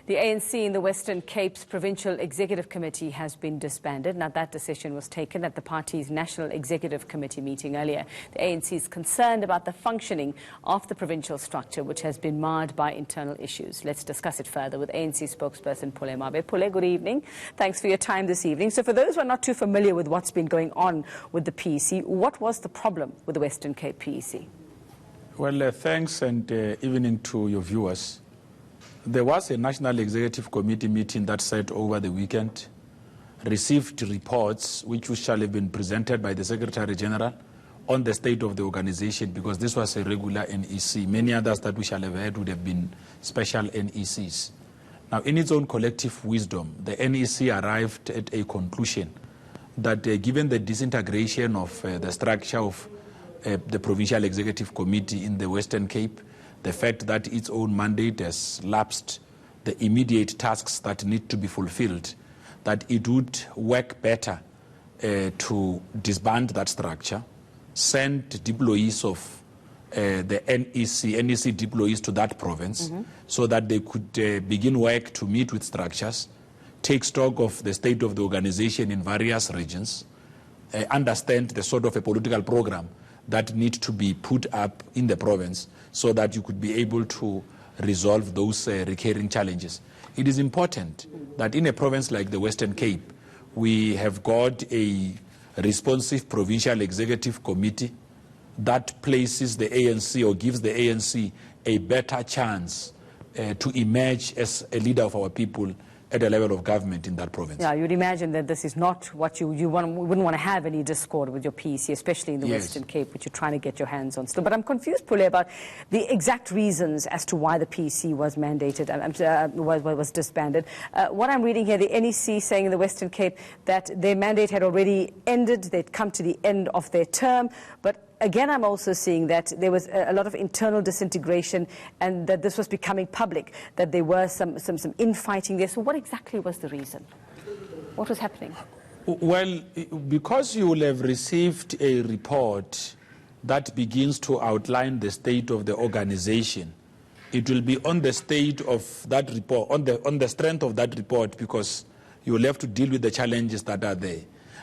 The ANC in the Western Cape's Provincial Executive Committee has been disbanded. Now, that decision was taken at the party's National Executive Committee meeting earlier. The ANC is concerned about the functioning of the provincial structure, which has been marred by internal issues. Let's discuss it further with ANC spokesperson Pule Mabe. Pule, good evening. Thanks for your time this evening. So for those who are not too familiar with what's been going on with the PEC, what was the problem with the Western Cape PEC? Well, thanks and evening to your viewers. There was a National Executive Committee meeting that sat over the weekend, received reports which shall have been presented by the Secretary General on the state of the organization, because this was a regular NEC. Many others that we shall have had would have been special NECs. Now, in its own collective wisdom, the NEC arrived at a conclusion that given the disintegration of the structure of the Provincial Executive Committee in the Western Cape, the fact that its own mandate has lapsed, the immediate tasks that need to be fulfilled, that it would work better to disband that structure, send deployees of the NEC deployees to that province, so that they could begin work to meet with structures, take stock of the state of the organization in various regions, understand the sort of a political program that need to be put up in the province so that you could be able to resolve those recurring challenges. It is important that in a province like the Western Cape, we have got a responsive Provincial Executive Committee that places the ANC or gives the ANC a better chance to emerge as a leader of our people at a level of government in that province. Yeah, you'd imagine that this is not what you wouldn't want to have any discord with your PEC, especially in the Western Cape, which you're trying to get your hands on still. But I'm confused, Pule, about the exact reasons as to why the PEC was mandated, was disbanded. What I'm reading here, the NEC saying in the Western Cape that their mandate had already ended, they'd come to the end of their term, but again, I'm also seeing that there was a lot of internal disintegration and that this was becoming public, that there were some infighting there. So what exactly was the reason? What was happening? Well, because you will have received a report that begins to outline the state of the organization, it will be on the state of that report, on the strength of that report, because you will have to deal with the challenges that are there.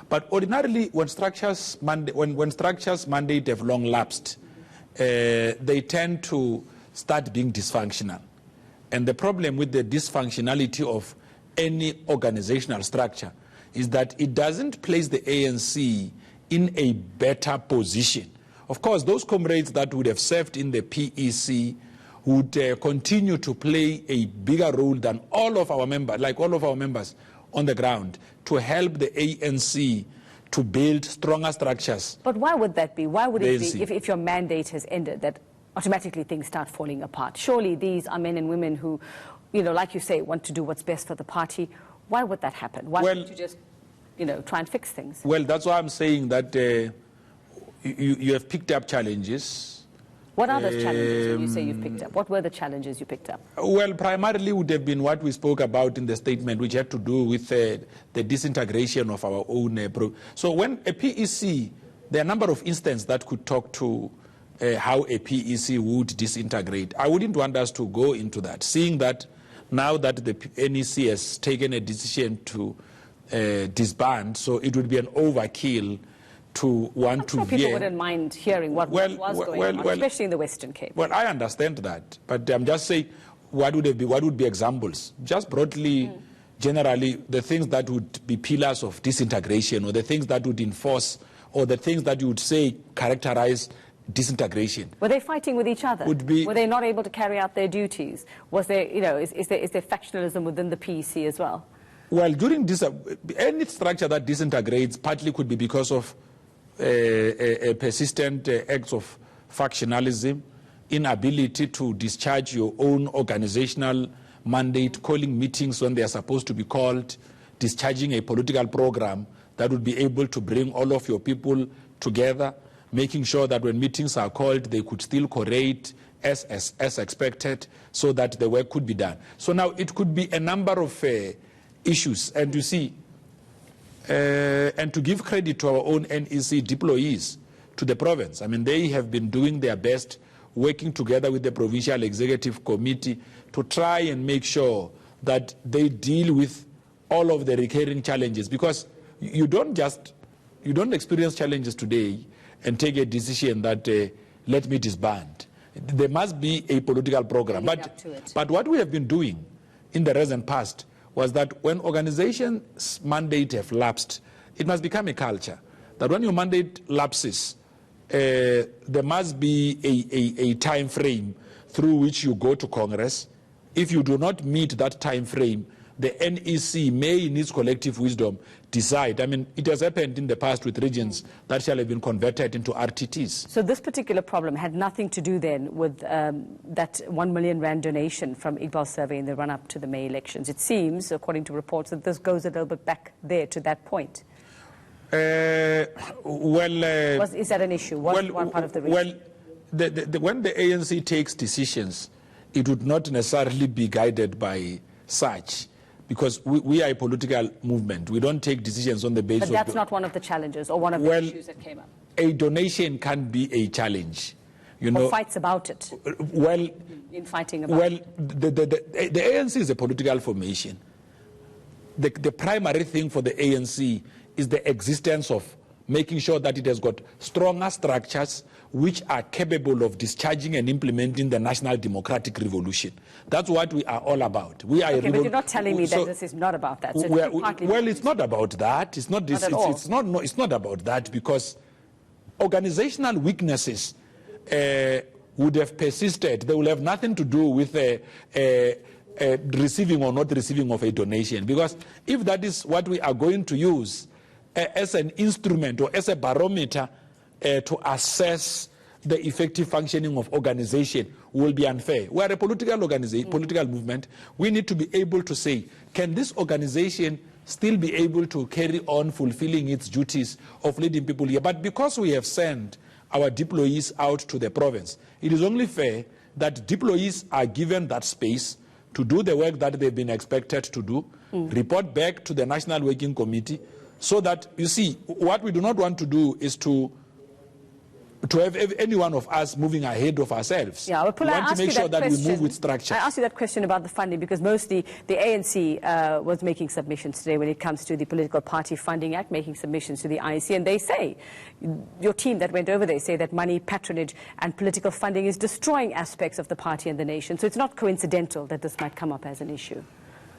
But ordinarily, when structures mandate have long lapsed, they tend to start being dysfunctional. And the problem with the dysfunctionality of any organizational structure is that it doesn't place the ANC in a better position. Of course, those comrades that would have served in the PEC would continue to play a bigger role than all of our members, like all of our members on the ground, to help the ANC to build stronger structures. But why would that be? Why would it be, if your mandate has ended, that automatically things start falling apart? Surely these are men and women who, like you say, want to do what's best for the party. Why would that happen? Why don't you just, try and fix things? Well, that's why I'm saying that you have picked up challenges. What are those challenges when you say you've picked up? What were the challenges you picked up? Well, primarily would have been what we spoke about in the statement, which had to do with the disintegration of our own. So when a PEC, there are a number of instances that could talk to how a PEC would disintegrate. I wouldn't want us to go into that, seeing that now that the NEC has taken a decision to disband, so it would be an overkill to want to people wouldn't mind hearing what was going on, especially in the Western Cape. Well, I understand that, but I'm just saying what would be examples? Just broadly, generally, the things that would be pillars of disintegration, or the things that would enforce, or the things that you would say characterize disintegration. Were they fighting with each other? Were they not able to carry out their duties? Was there, is there factionalism within the PEC as well? Well, during any structure that disintegrates partly could be because of a persistent acts of factionalism, inability to discharge your own organizational mandate, calling meetings when they are supposed to be called, discharging a political program that would be able to bring all of your people together, making sure that when meetings are called, they could still correlate as expected, so that the work could be done. So now it could be a number of issues, and you see, and to give credit to our own NEC deployees to the province. I mean, they have been doing their best, working together with the Provincial Executive Committee to try and make sure that they deal with all of the recurring challenges, because you don't experience challenges today and take a decision that let me disband. There must be a political program. But what we have been doing in the recent past was that when organizations' mandate have lapsed, it must become a culture that when your mandate lapses, there must be a time frame through which you go to Congress. If you do not meet that time frame, the NEC may, in its collective wisdom, decide. I mean, it has happened in the past with regions that shall have been converted into RTTs. So this particular problem had nothing to do then with that 1 million rand donation from Iqbal's survey in the run-up to the May elections. It seems, according to reports, that this goes a little bit back there to that point. Is that an issue? Was one part of the reason? Well, when the ANC takes decisions, it would not necessarily be guided by such. Because we are a political movement. We don't take decisions on the basis of... But that's not one of the challenges or one of the issues that came up. A donation can be a challenge. Or fights about it. Well... In fighting about it. Well, the ANC is a political formation. The primary thing for the ANC is the existence of making sure that it has got stronger structures which are capable of discharging and implementing the national democratic revolution. That's what we are all about. We are okay, but you're not telling me that this is not about that. So it's not about that. It's not about that, because organizational weaknesses would have persisted. They will have nothing to do with receiving or not receiving of a donation. Because if that is what we are going to use as an instrument or as a barometer to assess the effective functioning of organization, will be unfair. We are a political political movement. We need to be able to say, can this organization still be able to carry on fulfilling its duties of leading people here? But because we have sent our deployees out to the province, it is only fair that deployees are given that space to do the work that they've been expected to do, report back to the National Working Committee, so that, you see, what we do not want to do is to have any one of us moving ahead of ourselves. Yeah, well, we want to make sure that we move with structure. I asked you that question about the funding because mostly the ANC was making submissions today when it comes to the Political Party Funding Act, making submissions to the IEC, and they say, your team that went over there say that money, patronage and political funding is destroying aspects of the party and the nation. So it's not coincidental that this might come up as an issue.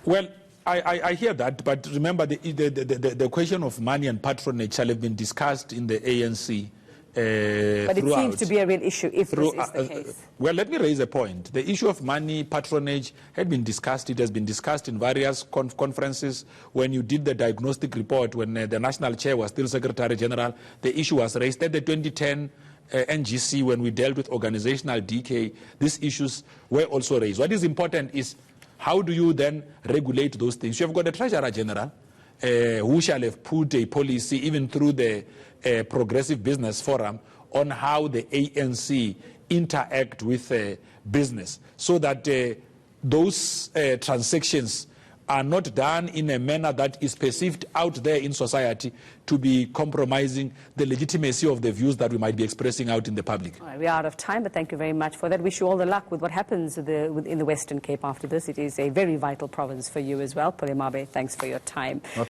Well, I hear that, but remember the question of money and patronage shall have been discussed in the ANC. But it seems to be a real issue if this is the case. Well, let me raise a point. The issue of money, patronage had been discussed. It has been discussed in various conferences. When you did the diagnostic report, when the national chair was still Secretary General, the issue was raised. At the 2010 NGC, when we dealt with organizational decay, these issues were also raised. What is important is how do you then regulate those things? You have got a Treasurer General who shall have put a policy, even through the Progressive Business Forum, on how the ANC interact with business, so that those transactions are not done in a manner that is perceived out there in society to be compromising the legitimacy of the views that we might be expressing out in the public. All right, we are out of time, but thank you very much for that. Wish you all the luck with what happens in the Western Cape after this. It is a very vital province for you as well. Polemabe, thanks for your time.